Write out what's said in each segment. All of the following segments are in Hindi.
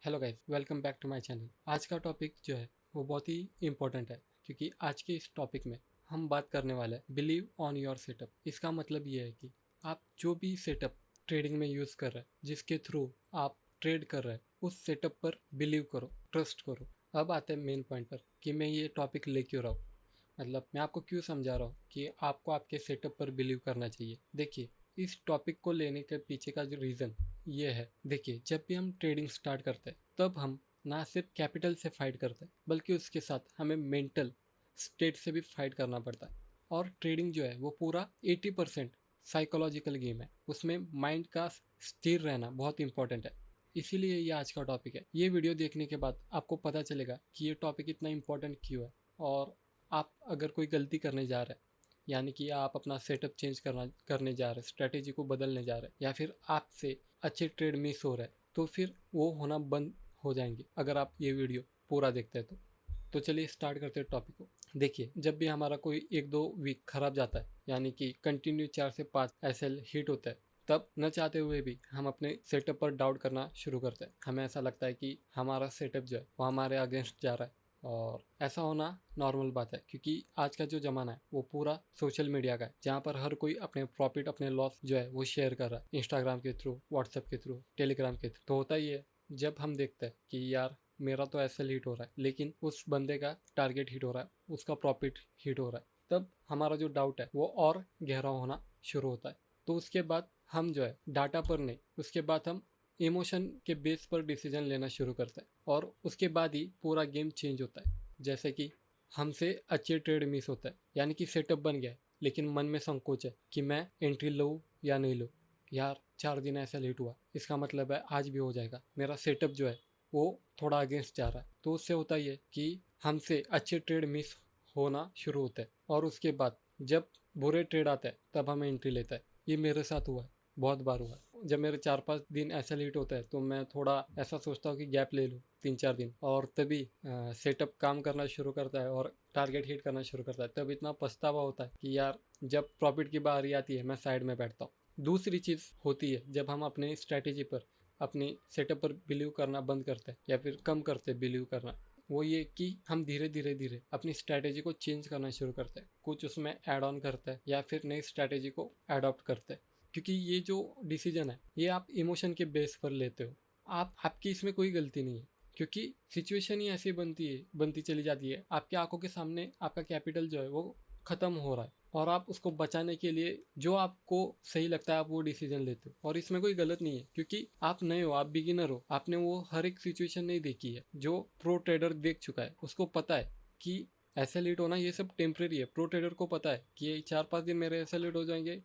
Hello guys, welcome back to my channel. आज का टॉपिक जो है वो बहुत ही इम्पोर्टेंट है, क्योंकि आज के इस टॉपिक में हम बात करने वाले हैं बिलीव ऑन योर सेटअप। इसका मतलब ये है कि आप जो भी सेटअप ट्रेडिंग में यूज़ कर रहे हैं, जिसके थ्रू आप ट्रेड कर रहे हैं, उस सेटअप पर बिलीव करो, ट्रस्ट करो। अब आते हैं मेन पॉइंट पर कि मैं ये टॉपिक ले क्यों रहा हूँ। मतलब मैं आपको क्यों समझा रहा हूँ कि आपको आपके सेटअप पर बिलीव करना चाहिए। देखिए, इस टॉपिक को लेने के पीछे का जो रीज़न ये है। देखिए, जब भी हम ट्रेडिंग स्टार्ट करते हैं तब हम ना सिर्फ कैपिटल से फाइट करते हैं, बल्कि उसके साथ हमें मेंटल स्टेट से भी फाइट करना पड़ता है। और ट्रेडिंग जो है वो पूरा 80% साइकोलॉजिकल गेम है। उसमें माइंड का स्थिर रहना बहुत इंपॉर्टेंट है। इसीलिए ये आज का टॉपिक है। ये वीडियो देखने के बाद आपको पता चलेगा कि ये टॉपिक इतना इंपॉर्टेंट क्यों है। और आप अगर कोई गलती करने जा रहे हैं, यानी कि आप अपना सेटअप चेंज करने जा रहे हैं, स्ट्रैटेजी को बदलने जा रहे हैं, या फिर आपसे अच्छे ट्रेड मिस हो रहे हैं, तो फिर वो होना बंद हो जाएंगे अगर आप ये वीडियो पूरा देखते हैं तो चलिए स्टार्ट करते हैं टॉपिक को। देखिए, जब भी हमारा कोई 1-2 वीक खराब जाता है, यानी कि कंटिन्यू 4 से 5 एसएल हिट होता है, तब न चाहते हुए भी हम अपने सेटअप पर डाउट करना शुरू करते हैं। हमें ऐसा लगता है कि हमारा सेटअप जो है वो हमारे अगेंस्ट जा रहा है। और ऐसा होना नॉर्मल बात है, क्योंकि आज का जो ज़माना है वो पूरा सोशल मीडिया का है, जहाँ पर हर कोई अपने प्रॉफिट, अपने लॉस जो है वो शेयर कर रहा है, इंस्टाग्राम के थ्रू, व्हाट्सएप के थ्रू, टेलीग्राम के थ्रू। तो होता ही है, जब हम देखते हैं कि यार मेरा तो ऐसे हिट हो रहा है, लेकिन उस बंदे का टारगेट हिट हो रहा है, उसका प्रॉफिट हिट हो रहा है, तब हमारा जो डाउट है वो और गहरा होना शुरू होता है। तो उसके बाद हम जो है डाटा पर नहीं, उसके बाद हम इमोशन के बेस पर डिसीजन लेना शुरू करते हैं, और उसके बाद ही पूरा गेम चेंज होता है। जैसे कि हमसे अच्छे ट्रेड मिस होता है, यानी कि सेटअप बन गया है, लेकिन मन में संकोच है कि मैं एंट्री लूँ या नहीं लूँ। यार 4 दिन ऐसा लेट हुआ, इसका मतलब है आज भी हो जाएगा। मेरा सेटअप जो है वो थोड़ा अगेंस्ट जा रहा है। तो उससे होता ही है कि हमसे अच्छे ट्रेड मिस होना शुरू होते हैं, और उसके बाद जब बुरे ट्रेड आते हैं तब हमें एंट्री लेता है। ये मेरे साथ हुआ है, बहुत बार हुआ है। जब मेरे 4-5 दिन ऐसा लेट होता है तो मैं थोड़ा ऐसा सोचता हूँ कि गैप ले लूँ 3-4 दिन, और तभी सेटअप काम करना शुरू करता है और टारगेट हिट करना शुरू करता है। तब इतना पछतावा होता है कि यार जब प्रॉफिट की बारी आती है मैं साइड में बैठता हूँ। दूसरी चीज़ होती है, जब हम अपने स्ट्रैटेजी पर, अपनी सेटअप पर बिलीव करना बंद करते हैं या फिर कम करते हैं बिलीव करना, वो ये कि हम धीरे धीरे धीरे अपनी स्ट्रैटेजी को चेंज करना शुरू करते हैं, कुछ उसमें ऐड ऑन करते हैं या फिर नई स्ट्रैटेजी को अडॉप्ट करते हैं। क्योंकि ये जो डिसीजन है ये आप इमोशन के बेस पर लेते हो। आपकी इसमें कोई गलती नहीं है, क्योंकि सिचुएशन ही ऐसी बनती चली जाती है। आपकी आंखों के सामने आपका कैपिटल जो है वो ख़त्म हो रहा है, और आप उसको बचाने के लिए जो आपको सही लगता है आप वो डिसीजन लेते हो। और इसमें कोई गलत नहीं है, क्योंकि आप नए हो, आप बिगिनर हो, आपने वो हर एक सिचुएशन नहीं देखी है। जो प्रो ट्रेडर देख चुका है उसको पता है कि ऐसे लेट होना ये सब टेम्परेरी है। प्रो ट्रेडर को पता है कि ये 4-5 दिन मेरे ऐसे लेट हो जाएंगे,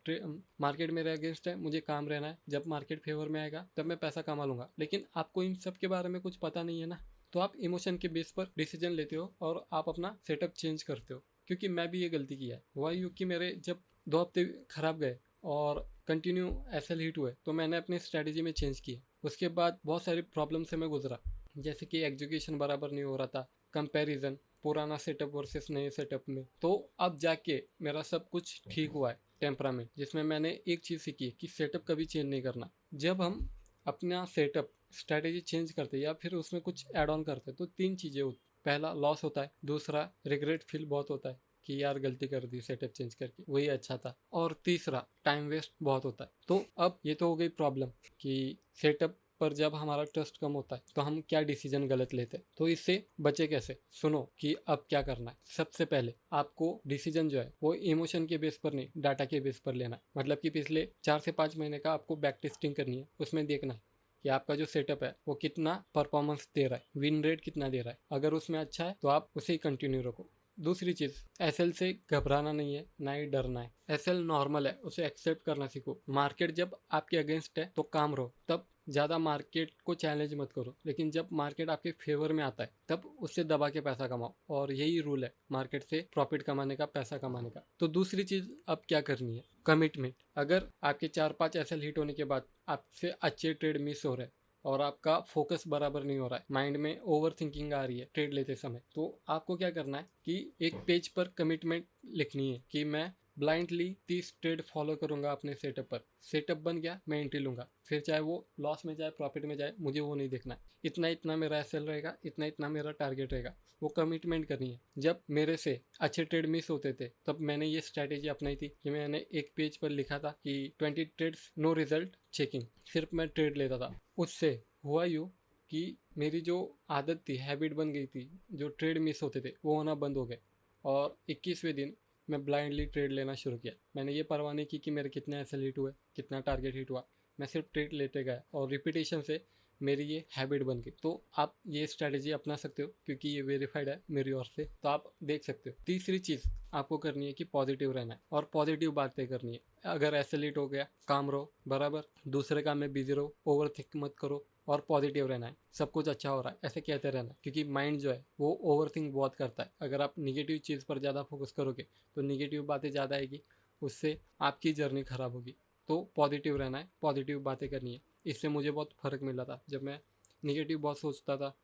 मार्केट मेरे अगेंस्ट है, मुझे काम रहना है, जब मार्केट फेवर में आएगा तब मैं पैसा कमा लूंगा। लेकिन आपको इन सब के बारे में कुछ पता नहीं है ना, तो आप इमोशन के बेस पर डिसीजन लेते हो और आप अपना सेटअप चेंज करते हो। क्योंकि मैं भी ये गलती किया है। हुआ यूँ कि मेरे जब 2 हफ्ते खराब गए और कंटिन्यू एसएल हिट हुए, तो मैंने अपनी स्ट्रैटेजी में चेंज किया। उसके बाद बहुत सारी प्रॉब्लम से मैं गुजरा, जैसे कि एग्जीक्यूशन बराबर नहीं हो रहा था, कंपैरिजन पुराना सेटअप वर्सेस नए सेटअप में। तो अब जाके मेरा सब कुछ ठीक हुआ है टेम्परामेंट, जिसमें मैंने एक चीज़ सीखी है कि सेटअप कभी चेंज नहीं करना। जब हम अपना सेटअप स्ट्रैटेजी चेंज करते हैं या फिर उसमें कुछ ऐड ऑन करते हैं, तो 3 चीज़ें होती। पहला लॉस होता है, दूसरा रिग्रेट फील बहुत होता है कि यार गलती कर दी सेटअप चेंज करके, वही अच्छा था, और तीसरा टाइम वेस्ट बहुत होता है। तो अब ये तो हो गई प्रॉब्लम कि सेटअप पर जब हमारा ट्रस्ट कम होता है तो हम क्या डिसीजन गलत लेते हैं। तो इससे बचे कैसे, सुनो कि अब क्या करना है। सबसे पहले आपको डिसीजन जो है वो इमोशन के बेस पर नहीं, डाटा के बेस पर लेना है। मतलब कि पिछले 4 से 5 महीने का आपको बैक टेस्टिंग करनी है। उसमें देखना है कि आपका जो सेटअप है वो कितना परफॉर्मेंस दे रहा है, विन रेट कितना दे रहा है। अगर उसमें अच्छा है तो आप उसे ही कंटिन्यू रखो। दूसरी चीज़, एसएल से घबराना नहीं है, ना ही डरना है। एसएल नॉर्मल है, उसे एक्सेप्ट करना सीखो। मार्केट जब आपके अगेंस्ट है तो काम रहो, तब ज़्यादा मार्केट को चैलेंज मत करो। लेकिन जब मार्केट आपके फेवर में आता है तब उससे दबा के पैसा कमाओ, और यही रूल है मार्केट से प्रॉफिट कमाने का, पैसा कमाने का। तो दूसरी चीज़ अब क्या करनी है, कमिटमेंट। अगर आपके 4-5 एसएल हिट होने के बाद आपसे अच्छे ट्रेड मिस हो रहे हैं और आपका फोकस बराबर नहीं हो रहा है, माइंड में ओवर थिंकिंग आ रही है ट्रेड लेते समय, तो आपको क्या करना है कि एक पेज पर कमिटमेंट लिखनी है कि मैं ब्लाइंडली 30 ट्रेड फॉलो करूंगा अपने सेटअप पर। सेटअप बन गया, मैं एंट्री लूंगा, फिर चाहे वो लॉस में जाए प्रॉफिट में जाए मुझे वो नहीं देखना है। इतना इतना मेरा एसएल रहेगा, इतना इतना मेरा टारगेट रहेगा, वो कमिटमेंट करनी है। जब मेरे से अच्छे ट्रेड मिस होते थे तब मैंने ये स्ट्रैटेजी अपनाई थी कि मैंने एक पेज पर लिखा था कि 20 ट्रेड्स नो रिजल्ट चेकिंग, सिर्फ मैं ट्रेड लेता था। उससे हुआ यूँ कि मेरी जो आदत थी, हैबिट बन गई थी, जो ट्रेड मिस होते थे वो होना बंद हो गए। और 21वें दिन मैं ब्लाइंडली ट्रेड लेना शुरू किया। मैंने ये परवाह नहीं की कि मेरे कितने एसएल हिट हुए, कितना टारगेट हिट हुआ, मैं सिर्फ ट्रेड लेते गया और रिपीटेशन से मेरी ये हैबिट बन गई। तो आप ये स्ट्रैटेजी अपना सकते हो क्योंकि ये वेरीफाइड है मेरी ओर से, तो आप देख सकते हो। तीसरी चीज़ आपको करनी है कि पॉजिटिव रहना है और पॉजिटिव बातें करनी है। अगर एसएल हिट हो गया, काम रहो बराबर, दूसरे काम में बिजी रहो, ओवर थिंक मत करो और पॉजिटिव रहना है। सब कुछ अच्छा हो रहा है ऐसे कहते रहना, क्योंकि माइंड जो है वो ओवर थिंक बहुत करता है। अगर आप निगेटिव चीज़ पर ज़्यादा फोकस करोगे तो निगेटिव बातें ज़्यादा आएगी, उससे आपकी जर्नी खराब होगी। तो पॉजिटिव रहना है, पॉजिटिव बातें करनी है। इससे मुझे बहुत फ़र्क मिला था। जब मैं निगेटिव बहुत सोचता था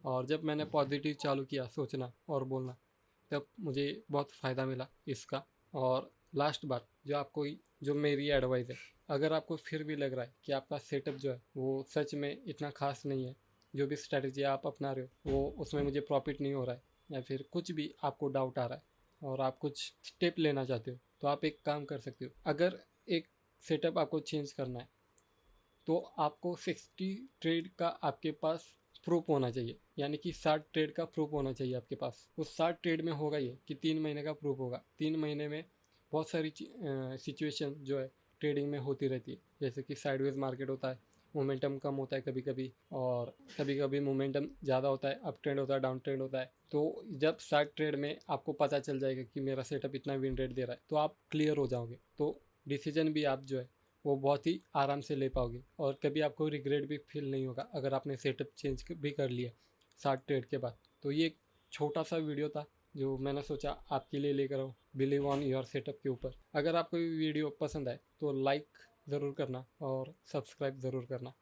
और जब मैंने पॉजिटिव चालू किया सोचना और बोलना, तब मुझे बहुत फ़ायदा मिला इसका। और लास्ट बात जो आपको, जो मेरी एडवाइस है, अगर आपको फिर भी लग रहा है कि आपका सेटअप जो है वो सच में इतना खास नहीं है, जो भी स्ट्रैटेजी आप अपना रहे हो वो उसमें मुझे प्रॉफिट नहीं हो रहा है, या फिर कुछ भी आपको डाउट आ रहा है और आप कुछ स्टेप लेना चाहते हो, तो आप एक काम कर सकते हो। अगर एक सेटअप आपको चेंज करना है तो आपको 60 ट्रेड का आपके पास प्रूफ होना चाहिए, यानी कि 60 ट्रेड का प्रूफ होना चाहिए आपके पास। उस 60 ट्रेड में होगा ये कि 3 महीने का प्रूफ होगा। 3 महीने में बहुत सारी सिचुएशन जो है ट्रेडिंग में होती रहती है, जैसे कि साइडवेज मार्केट होता है, मोमेंटम कम होता है कभी कभी, और कभी कभी मोमेंटम ज़्यादा होता है, अप ट्रेंड होता है, डाउन ट्रेंड होता है। तो जब 60 ट्रेड में आपको पता चल जाएगा कि मेरा सेटअप इतना विन रेट दे रहा है तो आप क्लियर हो जाओगे, तो डिसीजन भी आप जो है वो बहुत ही आराम से ले पाओगे और कभी आपको रिग्रेट भी फील नहीं होगा अगर आपने सेटअप चेंज भी कर लिया 60 ट्रेड के बाद। तो ये एक छोटा सा वीडियो था जो मैंने सोचा आपके लिए लेकर आओ, बिलीव ऑन योर सेटअप के ऊपर। अगर आपको ये वीडियो पसंद आए तो लाइक ज़रूर करना और सब्सक्राइब ज़रूर करना।